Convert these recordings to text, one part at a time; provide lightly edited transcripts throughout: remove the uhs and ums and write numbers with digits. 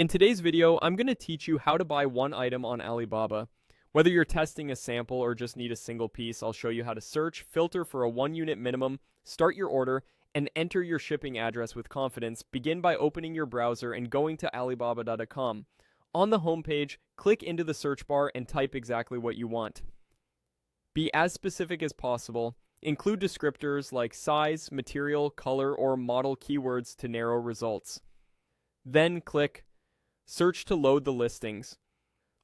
In today's video, I'm going to teach you how to buy one item on Alibaba. Whether you're testing a sample or just need a single piece, I'll show you how to search, filter for a 1 unit minimum, start your order, and enter your shipping address with confidence. Begin by opening your browser and going to Alibaba.com. On the homepage, click into the search bar and type exactly what you want. Be as specific as possible. Include descriptors like size, material, color, or model keywords to narrow results. Then click Search to load the listings.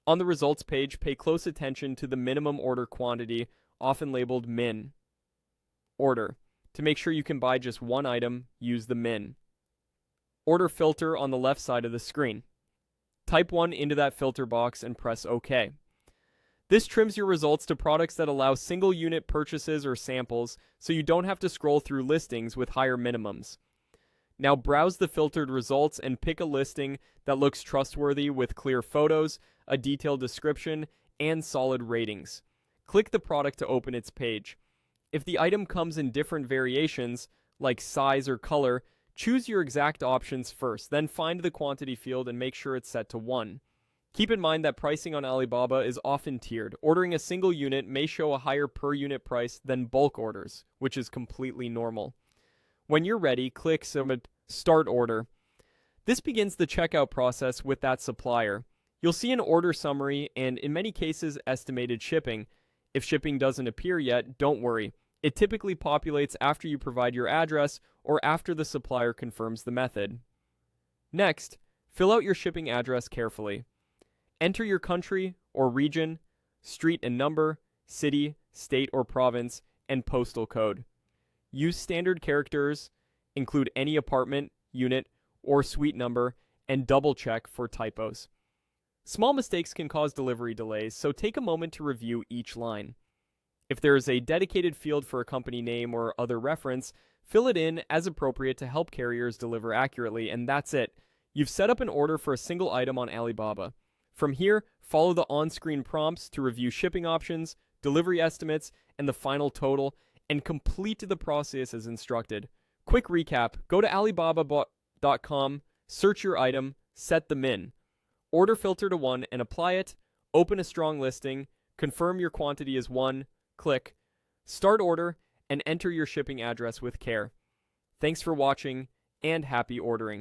On the results page, pay close attention to the minimum order quantity, often labeled min. Order. To make sure you can buy just one item, use the min. Order filter on the left side of the screen. Type 1 into that filter box and press OK. This trims your results to products that allow single unit purchases or samples, so you don't have to scroll through listings with higher minimums. Now browse the filtered results and pick a listing that looks trustworthy with clear photos, a detailed description, and solid ratings. Click the product to open its page. If the item comes in different variations, like size or color, choose your exact options first, then find the quantity field and make sure it's set to 1. Keep in mind that pricing on Alibaba is often tiered. Ordering a single unit may show a higher per unit price than bulk orders, which is completely normal. When you're ready, click Submit Start Order. This begins the checkout process with that supplier. You'll see an order summary and, in many cases, estimated shipping. If shipping doesn't appear yet, don't worry. It typically populates after you provide your address or after the supplier confirms the method. Next, fill out your shipping address carefully. Enter your country or region, street and number, city, state or province, and postal code. Use standard characters, include any apartment, unit, or suite number, and double-check for typos. Small mistakes can cause delivery delays, so take a moment to review each line. If there is a dedicated field for a company name or other reference, fill it in as appropriate to help carriers deliver accurately, and that's it. You've set up an order for a single item on Alibaba. From here, follow the on-screen prompts to review shipping options, delivery estimates, and the final total, and complete the process as instructed. Quick recap, go to Alibaba.com, search your item, set the min. Order filter to 1 and apply it, open a strong listing, confirm your quantity is 1, click, start order, and enter your shipping address with care. Thanks for watching, and happy ordering.